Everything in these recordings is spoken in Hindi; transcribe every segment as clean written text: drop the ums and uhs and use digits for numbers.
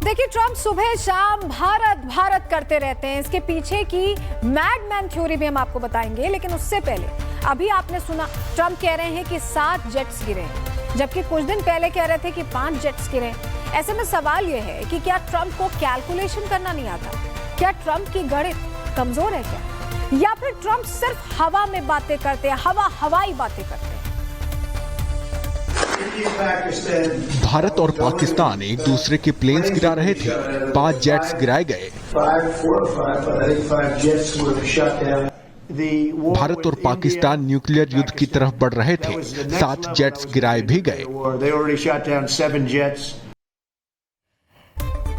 देखिए, ट्रंप सुबह शाम भारत भारत करते रहते हैं। इसके पीछे की मैडमैन थ्योरी भी हम आपको बताएंगे, लेकिन उससे पहले अभी आपने सुना ट्रंप कह रहे हैं कि 7 जेट्स गिरे, जबकि कुछ दिन पहले कह रहे थे कि 5 जेट्स गिरे। ऐसे में सवाल यह है कि क्या ट्रंप को कैलकुलेशन करना नहीं आता? क्या ट्रंप की गणित कमजोर है क्या, या फिर ट्रंप सिर्फ हवा में बातें करते हैं, हवाई बातें करते हैं? भारत और पाकिस्तान एक दूसरे के प्लेन्स गिरा रहे थे। 5 जेट्स गिराए गए। भारत और पाकिस्तान न्यूक्लियर युद्ध की तरफ बढ़ रहे थे। 7 जेट्स गिराए भी गए।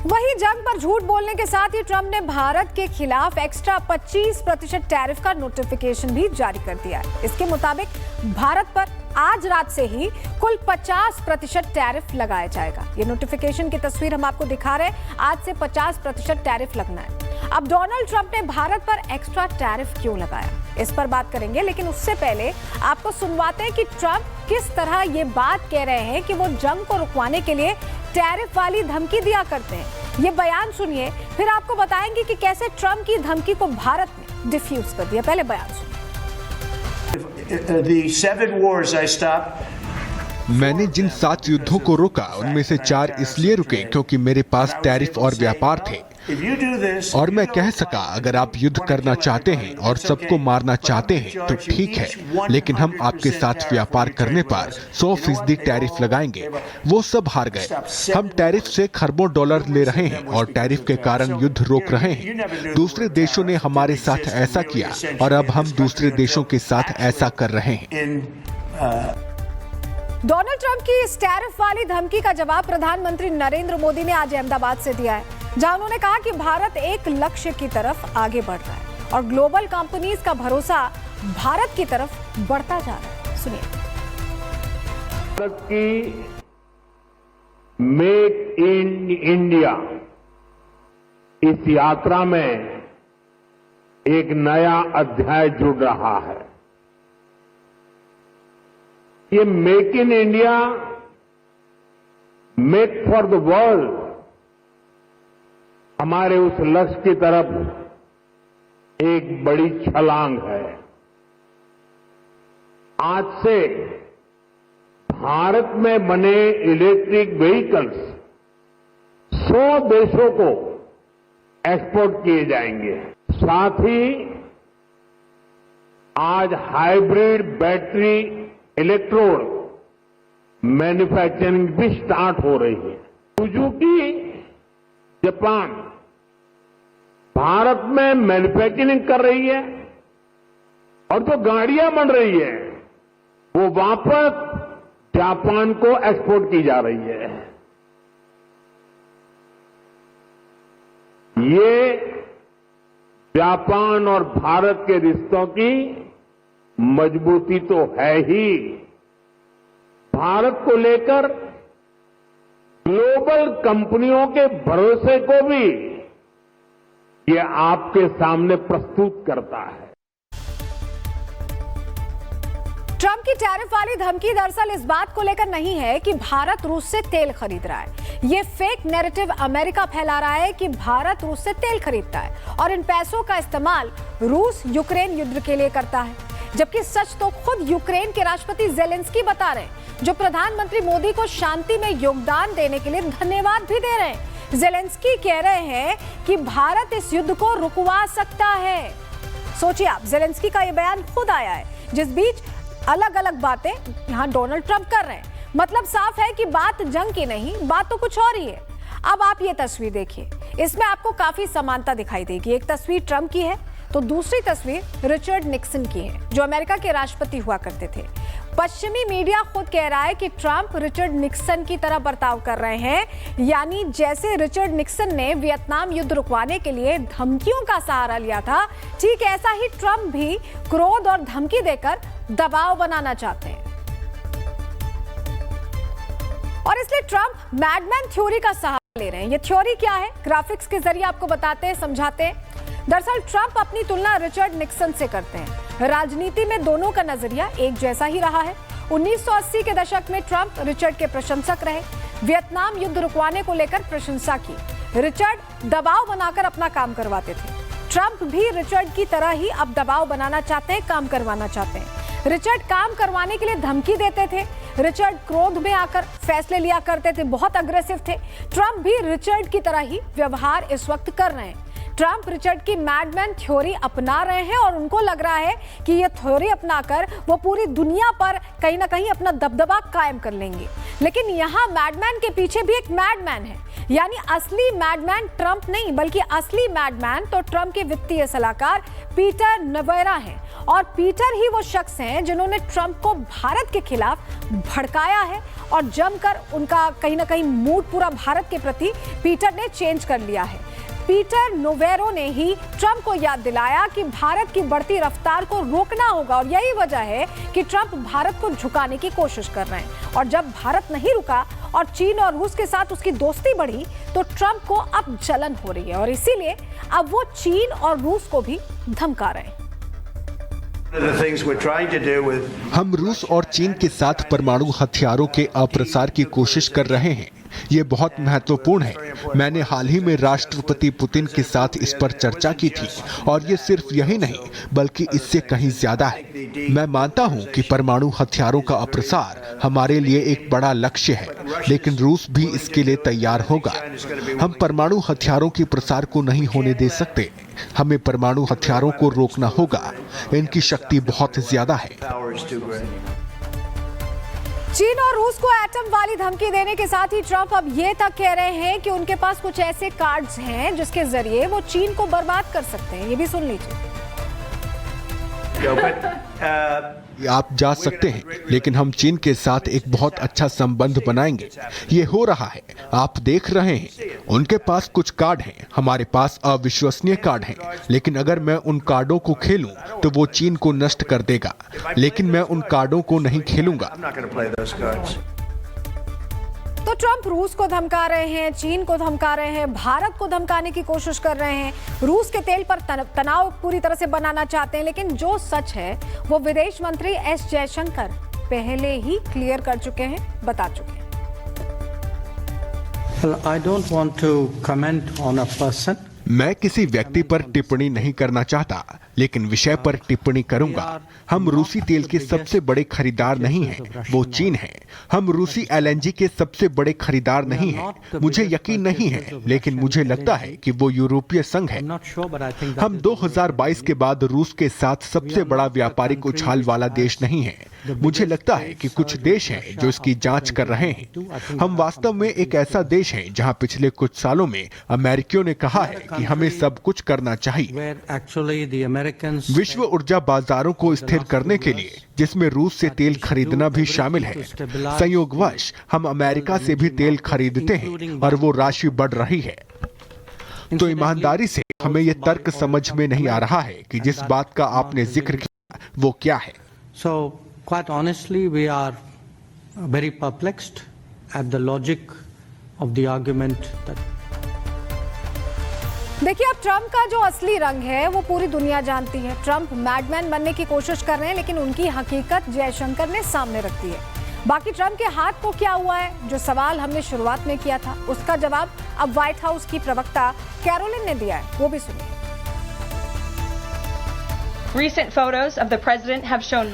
वहीं जंग पर झूठ बोलने के साथ ही ट्रंप ने भारत के खिलाफ एक्स्ट्रा 25% टैरिफ का नोटिफिकेशन भी जारी कर दिया है। इसके मुताबिक भारत पर आज रात से ही कुल 50% टैरिफ लगाया जाएगा। ये नोटिफिकेशन की तस्वीर हम आपको दिखा रहे हैं। आज से 50% टैरिफ लगना है। अब डोनाल्ड ट्रंप ने भारत पर एक्स्ट्रा टैरिफ क्यों लगाया, इस पर बात करेंगे, लेकिन उससे पहले आपको सुनवाते हैं कि ट्रंप किस तरह ये बात कह रहे हैं कि वो जंग को रुकवाने के लिए टैरिफ वाली धमकी दिया करते हैं। ये बयान सुनिए, फिर आपको बताएंगे कि कैसे ट्रंप की धमकी को भारत ने डिफ्यूज कर दिया। पहले बयान सुनिए। मैंने जिन 7 युद्धों को रोका, उनमें से 4 इसलिए रुके क्योंकि मेरे पास टैरिफ और व्यापार थे, और मैं कह सका अगर आप युद्ध करना चाहते हैं और सबको मारना चाहते हैं तो ठीक है, लेकिन हम आपके साथ व्यापार करने पर 100% टैरिफ लगाएंगे। वो सब हार गए। हम टैरिफ से खरबों डॉलर ले रहे हैं और टैरिफ के कारण युद्ध रोक रहे हैं। दूसरे देशों ने हमारे साथ ऐसा किया और अब हम दूसरे देशों के साथ ऐसा कर रहे हैं। डोनाल्ड ट्रंप की इस टैरिफ वाली धमकी का जवाब प्रधानमंत्री नरेंद्र मोदी ने आज अहमदाबाद से दिया है, जहां उन्होंने कहा कि भारत एक लक्ष्य की तरफ आगे बढ़ रहा है और ग्लोबल कंपनीज का भरोसा भारत की तरफ बढ़ता जा रहा है। सुनिए। भारत की मेक इन इंडिया इस यात्रा में एक नया अध्याय जुड़ रहा है। ये make in India, make for the world हमारे उस लक्ष्य की तरफ एक बड़ी छलांग है। आज से भारत में बने इलेक्ट्रिक व्हीकल्स 100 देशों को एक्सपोर्ट किए जाएंगे। साथ ही आज हाइब्रिड बैटरी इलेक्ट्रोड मैन्युफैक्चरिंग भी स्टार्ट हो रही है। सुजुकी जापान भारत में मैन्युफैक्चरिंग कर रही है और जो गाड़ियां बन रही है वो वापस जापान को एक्सपोर्ट की जा रही है। ये जापान और भारत के रिश्तों की मजबूती तो है ही, भारत को लेकर ग्लोबल कंपनियों के भरोसे को भी ये आपके सामने प्रस्तुत करता है। ट्रंप की टैरिफ वाली धमकी दरअसल इस बात को लेकर नहीं है कि भारत रूस से तेल खरीद रहा है। ये फेक नैरेटिव अमेरिका फैला रहा है कि भारत रूस से तेल खरीदता है और इन पैसों का इस्तेमाल रूस यूक्रेन युद्ध के लिए करता है, जबकि सच तो खुद यूक्रेन के राष्ट्रपति जेलेंस्की बता रहे हैं, जो प्रधानमंत्री मोदी को शांति में योगदान देने के लिए धन्यवाद भी दे रहे हैं। जेलेंस्की कह रहे हैं कि भारत इस युद्ध को रुकवा सकता है। सोचिए आप, जेलेंस्की का यह बयान खुद आया है, जिस बीच अलग अलग बातें यहां डोनाल्ड ट्रंप कर रहे हैं। मतलब साफ है कि बात जंग की नहीं, बात तो कुछ और ही है। अब आप ये तस्वीर देखिए, इसमें आपको काफी समानता दिखाई देगी। एक तस्वीर ट्रंप की है तो दूसरी तस्वीर रिचर्ड निक्सन की है, जो अमेरिका के राष्ट्रपति हुआ करते थे। पश्चिमी मीडिया खुद कह रहा है कि ट्रंप रिचर्ड निक्सन की तरह बर्ताव कर रहे हैं, यानी जैसे रिचर्ड निक्सन ने वियतनाम युद्ध रुकवाने के लिए धमकियों का सहारा लिया था, ठीक ऐसा ही ट्रंप भी क्रोध और धमकी देकर दबाव बनाना चाहते हैं। और इसलिए ट्रंप मैडमैन थ्योरी का सहारा ले रहे हैं। ये थ्योरी क्या है, ग्राफिक्स के जरिए आपको बताते हैं, समझाते हैं। दरअसल ट्रंप अपनी तुलना रिचर्ड निक्सन से करते हैं। राजनीति में दोनों का नजरिया एक जैसा ही रहा है। 1980 के दशक में ट्रंप रिचर्ड के प्रशंसक रहे। वियतनाम युद्ध रुकवाने को लेकर प्रशंसा की। रिचर्ड दबाव बनाकर अपना काम करवाते थे। ट्रंप भी रिचर्ड की तरह ही अब दबाव बनाना चाहते हैं, काम करवाना चाहते हैं। रिचर्ड काम करवाने के लिए धमकी देते थे। रिचर्ड क्रोध में आकर फैसले लिया करते थे, बहुत अग्रेसिव थे। ट्रंप भी रिचर्ड की तरह ही व्यवहार इस वक्त कर रहे हैं। ट्रंप रिचर्ड की मैडमैन थ्योरी अपना रहे हैं और उनको लग रहा है कि ये थ्योरी अपनाकर वो पूरी दुनिया पर कहीं ना कहीं अपना दबदबा कायम कर लेंगे। लेकिन यहाँ मैडमैन के पीछे भी एक मैडमैन है, यानी असली मैडमैन ट्रंप नहीं, बल्कि असली मैडमैन तो ट्रंप के वित्तीय सलाहकार पीटर नवेरा हैं। और पीटर ही वो शख्स हैं जिन्होंने ट्रंप को भारत के खिलाफ भड़काया है और जमकर उनका कहीं ना कहीं मूड पूरा भारत के प्रति पीटर ने चेंज कर लिया है। पीटर नोवेरो ने ही ट्रंप को याद दिलाया कि भारत की बढ़ती रफ्तार को रोकना होगा और यही वजह है कि ट्रंप भारत को झुकाने की कोशिश कर रहे हैं। और जब भारत नहीं रुका और चीन और रूस के साथ उसकी दोस्ती बढ़ी तो ट्रंप को अब जलन हो रही है और इसीलिए अब वो चीन और रूस को भी धमका रहे हैं। हम रूस और चीन के साथ परमाणु हथियारों के अप्रसार की कोशिश कर रहे हैं। ये बहुत महत्वपूर्ण है। मैंने हाल ही में राष्ट्रपति पुतिन के साथ इस पर चर्चा की थी और ये सिर्फ यही नहीं बल्कि इससे कहीं ज्यादा है। मैं मानता हूं कि परमाणु हथियारों का अप्रसार हमारे लिए एक बड़ा लक्ष्य है, लेकिन रूस भी इसके लिए तैयार होगा। हम परमाणु हथियारों के प्रसार को नहीं होने दे सकते। हमें परमाणु हथियारों को रोकना होगा। इनकी शक्ति बहुत ज्यादा है। चीन और रूस को एटम वाली धमकी देने के साथ ही ट्रंप अब ये तक कह रहे हैं कि उनके पास कुछ ऐसे कार्ड्स हैं जिसके जरिए वो चीन को बर्बाद कर सकते हैं। ये भी सुन लीजिए। आप जा सकते हैं, लेकिन हम चीन के साथ एक बहुत अच्छा संबंध बनाएंगे। ये हो रहा है, आप देख रहे हैं। उनके पास कुछ कार्ड हैं, हमारे पास अविश्वसनीय कार्ड हैं। लेकिन अगर मैं उन कार्डों को खेलूं तो वो चीन को नष्ट कर देगा। लेकिन मैं उन कार्डों को नहीं खेलूंगा। तो ट्रंप रूस को धमका रहे हैं, चीन को धमका रहे हैं, भारत को धमकाने की कोशिश कर रहे हैं, रूस के तेल पर तनाव पूरी तरह से बनाना चाहते हैं। लेकिन जो सच है वो विदेश मंत्री एस जयशंकर पहले ही क्लियर कर चुके हैं, बता चुके हैं। Well, I don't want to comment on a person. मैं किसी व्यक्ति पर टिप्पणी नहीं करना चाहता, लेकिन विषय पर टिप्पणी करूंगा। हम रूसी तेल के सबसे बड़े खरीदार नहीं हैं, वो चीन है। हम रूसी एलएनजी के सबसे बड़े खरीदार नहीं हैं। मुझे यकीन नहीं है, लेकिन मुझे लगता है कि वो यूरोपीय संघ है। हम 2022 के बाद रूस के साथ सबसे बड़ा व्यापारिक उछाल वाला देश नहीं है। मुझे लगता है कि कुछ देश हैं जो इसकी जांच कर रहे हैं। हम वास्तव में एक ऐसा देश हैं जहां पिछले कुछ सालों में अमेरिकियों ने कहा है कि हमें सब कुछ करना चाहिए। विश्व ऊर्जा बाजारों को स्थिर करने के लिए, जिसमें रूस से तेल खरीदना भी शामिल है। संयोगवश हम अमेरिका से भी तेल खरीदते हैं और वो राशि बढ़ रही है। तो ईमानदारी से हमें ये तर्क समझ में नहीं आ रहा है कि जिस बात का आपने जिक्र किया वो क्या है। So, quite honestly, we are very perplexed at the logic of the argument that देखिए, अब ट्रंप का जो असली रंग है वो पूरी दुनिया जानती है। ट्रंप मैडमैन बनने की कोशिश कर रहे हैं, लेकिन उनकी हकीकत जयशंकर ने सामने रख दी है। बाकी ट्रंप के हाथ को क्या हुआ है, जो सवाल हमने शुरुआत में किया था, उसका जवाब अब व्हाइट हाउस की प्रवक्ता कैरोलिन ने दिया है, वो भी सुनिए।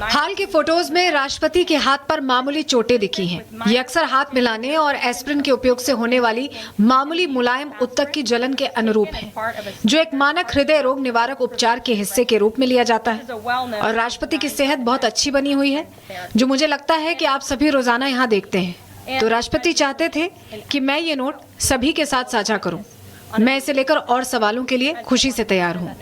हाल के फोटोज में राष्ट्रपति के हाथ पर मामूली चोटें दिखी हैं। ये अक्सर हाथ मिलाने और एस्प्रिन के उपयोग से होने वाली मामूली मुलायम उत्तक की जलन के अनुरूप है, जो एक मानक हृदय रोग निवारक उपचार के हिस्से के रूप में लिया जाता है। और राष्ट्रपति की सेहत बहुत अच्छी बनी हुई है, जो मुझे लगता है कि आप सभी रोजाना यहाँ देखते हैं। तो राष्ट्रपति चाहते थे कि मैं ये नोट सभी के साथ साझा करूँ। मैं इसे लेकर और सवालों के लिए खुशी से तैयार हूँ।